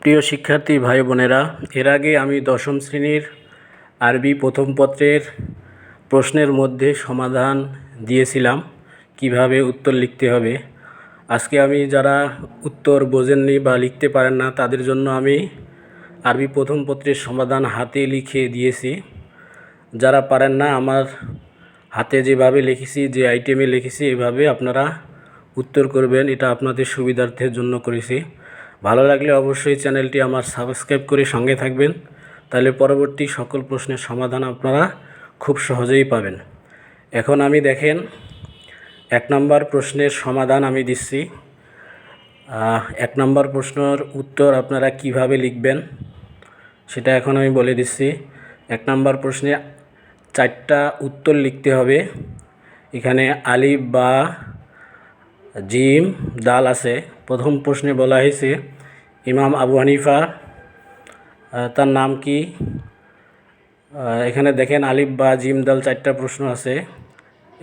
প্রিয় শিক্ষার্থী ভাই বোনেরা, এর আগে আমি দশম শ্রেণীর আরবি প্রথম পত্রের প্রশ্নের মধ্যে সমাধান দিয়েছিলাম কিভাবে উত্তর লিখতে হবে। আজকে আমি যারা উত্তর বোঝেননি বা লিখতে পারেন না তাদের জন্য আমি আরবি প্রথম পত্রের সমাধান হাতে লিখে দিয়েছি। যারা পারেন না, আমার হাতে যেভাবে লিখেছি, যে আইটেমে লিখেছি, এভাবে আপনারা উত্তর করবেন। এটা আপনাদের সুবিধার্থের জন্য করেছি। ভালো লাগলে অবশ্যই চ্যানেলটি আমার সাবস্ক্রাইব করে সঙ্গে থাকবেন, তাহলে পরবর্তী সকল প্রশ্নের সমাধান আপনারা খুব সহজেই পাবেন। এখন আমি দেখেন 1 নম্বর প্রশ্নের সমাধান আমি দিচ্ছি। 1 নম্বর প্রশ্নের উত্তর আপনারা কিভাবে লিখবেন সেটা এখন আমি বলে দিচ্ছি। 1 নম্বর প্রশ্নে 4টা উত্তর লিখতে হবে। এখানে আলিফ বা জিম দাল আছে। প্রথম প্রশ্নে বলা হয়েছে ইমাম আবু হানিফা তার নাম কি। এখানে দেখেন আলিফ বা জিম দাল 4টা প্রশ্ন আছে।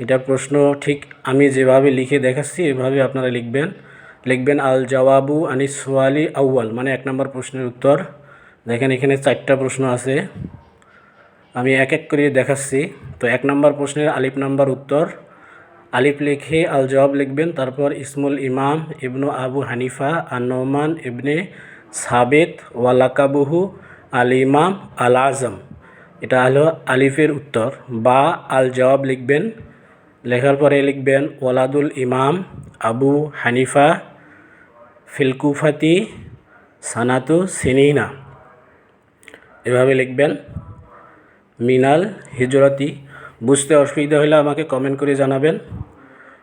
এটা প্রশ্ন ঠিক আমি যেভাবে লিখে দেখাচ্ছি এভাবে আপনারা লিখবেন আল জওয়াবু আনিস সুয়ালি আউয়াল, মানে 1 নম্বর প্রশ্নের উত্তর। দেখেন এখানে 4টা প্রশ্ন আছে, আমি এক এক করে দেখাচ্ছি। তো 1 নম্বর প্রশ্নের আলিফ নাম্বার উত্তর, আলিফ লিখে আল জবাব লিখবেন, তারপর ইসমুল ইমাম ইবনু আবু হানিফা আন-নুমান ইবনে সাবিত ওয়ালাকাবুহু আল ইমাম আল আজম। এটা হলো আলিফের উত্তর। বা আল জবাব লিখবেন, লেখার পরে লিখবেন ওয়ালাদুল ইমাম আবু হানিফা ফিলকুফাতি সানাতু সিনিনা, এভাবে লিখবেন। মিনাল হিজরতি। বুঝতে অসুবিধা হলে আমাকে কমেন্ট করে জানাবেন।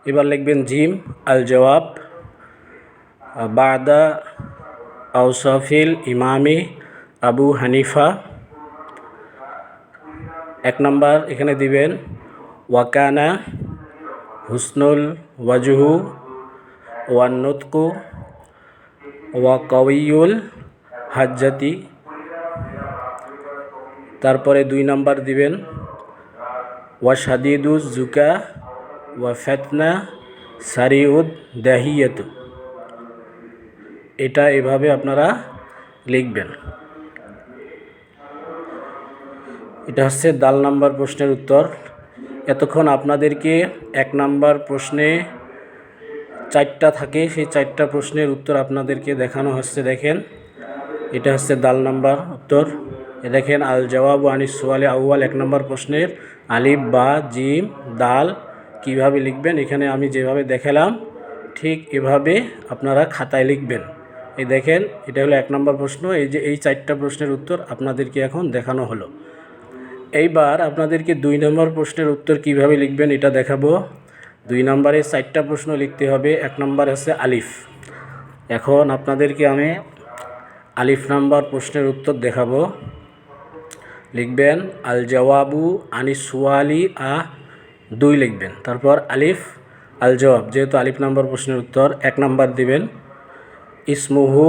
এবার লিখবেন জিম আল জওয়াব বাদা আউসাফিল ইমামি আবু হানিফা। 1 নম্বর এখানে দিবেন ওয়াকানা হুসনুল ওয়াজহু ওয়ান্নুতকু ওয়া কাউইউল হাজ্জাতি। তারপরে 2 নম্বর দিবেন ওয়া শাদিদুজ জুকা ওয়া ফাতনা সারিউদ দাহিয়াতু। এটা এভাবে আপনারা লিখবেন। এটা হচ্ছে দাল নাম্বার প্রশ্নের উত্তর। এতক্ষণ আপনাদেরকে 1 নম্বর প্রশ্নে 4টা থাকে, সেই 4টা প্রশ্নের উত্তর আপনাদেরকে দেখানো হচ্ছে। দেখেন এটা হচ্ছে দাল নাম্বার উত্তর। দেখেন আল জওয়াবু আনিস সুয়ালি আউয়াল 1 নম্বর প্রশ্নের আলিফ বা জিম দাল কিভাবে লিখবেন, এখানে আমি যেভাবে দেখালাম ঠিক এভাবে আপনারা খাতায় লিখবেন। এই দেখেন এটা হলো 1 নম্বর প্রশ্ন। এই যে এই 4টা প্রশ্নের উত্তর আপনাদেরকে এখন দেখানো হলো। এইবার আপনাদেরকে 2 নম্বর প্রশ্নের উত্তর কিভাবে লিখবেন এটা দেখাবো। 2 নম্বরে 4টা প্রশ্ন লিখতে হবে। 1 নম্বর হচ্ছে আলিফ। এখন আপনাদেরকে আমি আলিফ নাম্বার প্রশ্নের উত্তর দেখাবো। লিখবেন আল জওয়াবু আনিস সুয়ালি 2 লিখবেন, তারপর আলিফ আল জওয়াব, যেহেতু আলিফ নাম্বার প্রশ্নের উত্তর 1 নম্বর দিবেন ইসমুহু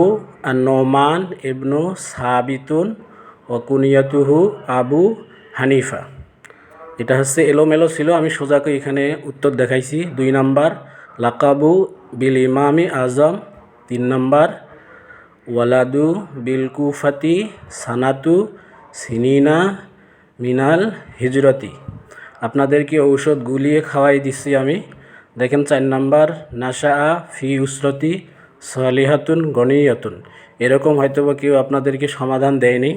আন-নুমান ইবনু সাবিতুন ও কুনিয়াতুহু আবু হানিফা। এটা হচ্ছে এলোমেলো ছিল, আমি সোজা করে এখানে উত্তর দেখাইছি। 2 নম্বর লাকাবু বিল ইমামি আজম। 3 নম্বর ওয়ালাদু বিল কুফাতি সানাতু সিনিনা মিনাল হিজরতি। আপনাদেরকে ঔষধ গুলিয়ে খাওয়াই দিচ্ছি আমি। দেখেন 4 নম্বর নাশা ফি উসরতি সলিহাতুন গনিয়াতুন। এরকম হয়তোবা কেউ আপনাদেরকে সমাধান দেয়নি।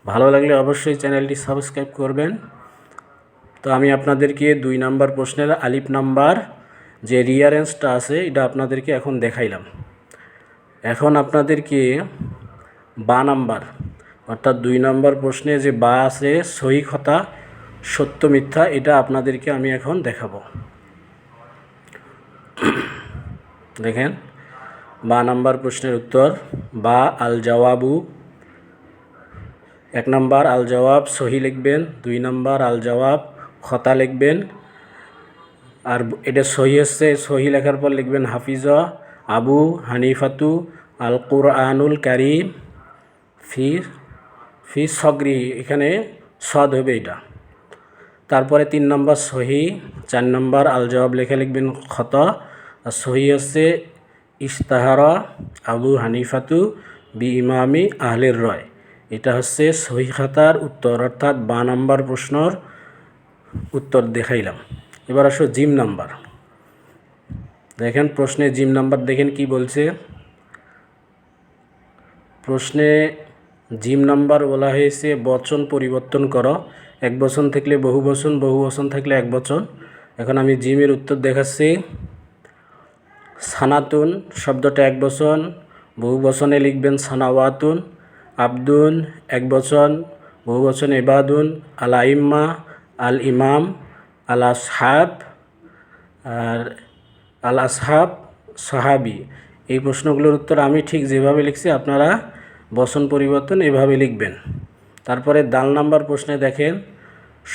ভালো লাগলে অবশ্যই চ্যানেলটি সাবস্ক্রাইব করবেন। তো আমি আপনাদেরকে 2 নম্বর প্রশ্নের আলিফ নাম্বার যে রিয়ারেঞ্জটা আছে এটা আপনাদেরকে এখন দেখাইলাম। এখন আপনাদেরকে বা নাম্বার, অর্থাৎ 2 নম্বর প্রশ্নে যে বা আছে সহি খতা সত্য মিথ্যা, এটা আপনাদেরকে আমি এখন দেখাবো। দেখেন বা নাম্বার প্রশ্নের উত্তর বা আল জওয়াবু। 1 নম্বর আল জওয়াব সহি লিখবেন, 2 নম্বর আল জওয়াব খতা লিখবেন। আর এটা সহি হচ্ছে, সহি লেখার পর লিখবেন হাফিজা আবু হানিফাতু আল কুরআনুল কারীম ফি সগরি, এখানে সদ হবে এটা। তারপরে 3 নম্বর সহি। 4 নম্বর আল জওয়াব লেখা লিখবেন খতা। আর সহি হচ্ছে ইস্তাহারা আবু হানিফাতু বি ইমামি আহলের রয়। এটা হচ্ছে সহি খাতার উত্তর, অর্থাৎ 12 নম্বর প্রশ্নর উত্তর দেখাইলাম। এবার আসো জিম নাম্বার। দেখেন প্রশ্নে জিম নাম্বার দেখেন কি বলছে। প্রশ্নে জিম নাম্বার বলা হয়েছে বচন পরিবর্তন করো। এক বচন থাকলে বহু বচন, বহু বচন থাকলে এক বচন। এখন আমি জিমের উত্তর দেখাচ্ছি। সানাতুন শব্দটা এক বচন, বহু বচনে লিখবেন সানাওয়াতুন। আব্দুন এক বচন, বহু বচন ইবাদুন। আল আইম্মা আল ইমাম। আল আসহাব আর আল আসহাব সাহাবি। এই প্রশ্নগুলোর উত্তর আমি ঠিক যেভাবে লিখছি আপনারা বচন পরিবর্তন এভাবে লিখবেন। তারপরে দাল নাম্বার প্রশ্নে দেখেন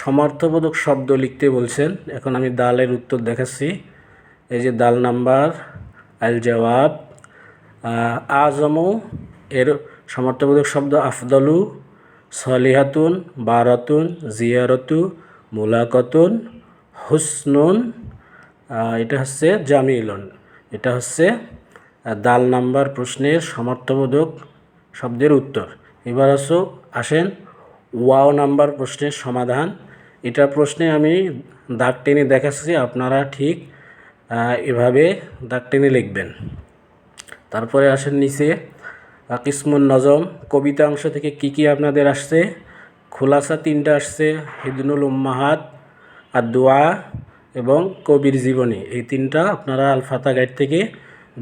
সমর্থবোধক শব্দ লিখতে বলছেন। এখন আমি দালের উত্তর দেখাচ্ছি। এই যে দাল নাম্বার আল জবাব। আজমু এর সমর্থবোধক শব্দ আফদলু, সলিহাতুন, বারাতুন, জিয়ারতু, মুলাকাতুন, হুসনুন। এটা হচ্ছে জামিলুন। এটা হচ্ছে দাল নাম্বার প্রশ্নের সমর্থবোধক শব্দের উত্তর। এবার আসেন ওয়াও নাম্বার প্রশ্নের সমাধান। এটা প্রশ্নে আমি দাগ টেনে দেখাচ্ছি, আপনারা ঠিক এভাবে দাগ টেনে লিখবেন। তারপরে আসেন নিচে কিসমুন নজম, কবিতা অংশ থেকে কি আপনাদের আসছে। খোলাসা 3টা আসছে, হিদনুল উম্মাহাত, আর দোয়া এবং কবির জীবনী। এই 3টা আপনারা আল ফাতা গাইড থেকে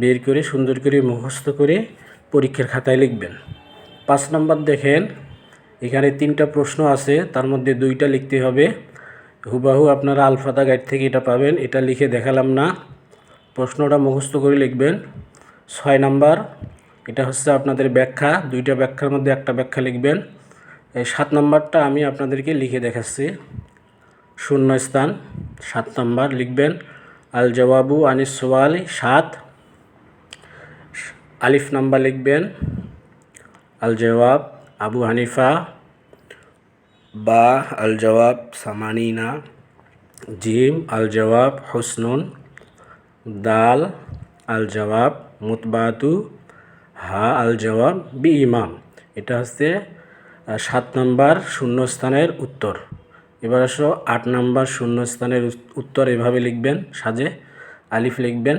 বের করে সুন্দর করে মুখস্থ করে পরীক্ষার খাতায় লিখবেন। 5 নম্বর দেখেন এখানে 3টা প্রশ্ন আছে, তার মধ্যে 2টা লিখতে হবে। হুবাহু আপনারা আল ফাতা গাইড থেকে এটা পাবেন, এটা লিখে দেখালাম না, প্রশ্নটা মুখস্থ করে লিখবেন। 6 নম্বর এটা হচ্ছে আপনাদের ব্যাখ্যা, 2টা ব্যাখ্যার মধ্যে একটা ব্যাখ্যা লিখবেন। এই 7 নম্বরটা আমি আপনাদেরকে লিখে দেখাচ্ছি। শূন্য স্থান 7 নম্বর লিখবেন আল জওয়াবু আনিস সোয়ালি 7। আলিফ নাম্বার লিখবেন আল জওয়াব আবু হানিফা, বা আল জওয়াব সামানিনা, জিম আল জওয়াব হুসনুন, দাল আল জওয়াব মুতবাতু, হা আল জওয়াব বি ইমাম। এটা হচ্ছে 7 নম্বর শূন্যস্থানের উত্তর। এবার 8 নম্বর শূন্যস্থানের উত্তর এভাবে লিখবেন সাজে। আলিফ লিখবেন,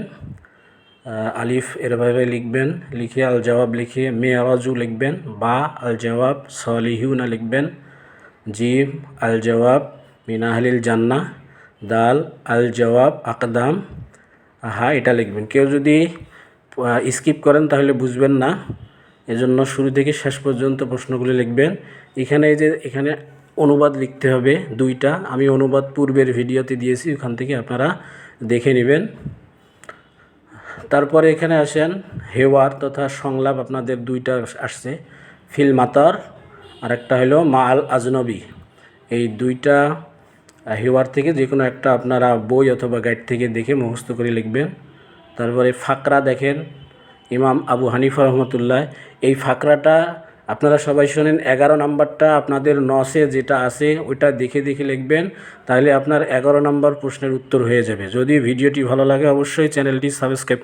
আলিফ এভাবে লিখবেন, লিখে আল জওয়াব লিখে মেয়ারাজু লিখবেন, বা আল জওয়াব সলিহুনা লিখবেন, জিম আল জওয়াব মিন আহলিল জান্নাহ, দাল আল জওয়াব আকদাম, হা এটা লিখবেন। কেউ যদি স্কিপ করেন তাহলে বুঝবেন না, এজন্য শুরু থেকে শেষ পর্যন্ত প্রশ্নগুলি লিখবেন। এখানে অনুবাদ লিখতে হবে 2টা, আমি অনুবাদ পূর্বের ভিডিওতে দিয়েছি, ওখান থেকে আপনারা দেখে নেবেন। তারপরে এখানে আসেন হেওয়ার তথা সংলাপ, আপনাদের 2টা আসছে, ফিল মাতার আর একটা হলো মা আল আজনবী। এই 2টা হেওয়ার থেকে যে কোনো একটা আপনারা বই অথবা গাইড থেকে দেখে মুখস্থ করে লিখবেন। তারপরে ফাকরা দেখেন ইমাম আবু হানিফা রহমতুল্লাহ, এই ফাকরাটা আপনারা সবাই শোনেন। 11 নম্বরটা আপনাদের নসে যেটা আছে ওইটা দেখে লিখবেন, তাহলে আপনার 11 নম্বর প্রশ্নের উত্তর হয়ে যাবে। যদি ভিডিওটি ভালো লাগে অবশ্যই চ্যানেলটি সাবস্ক্রাইব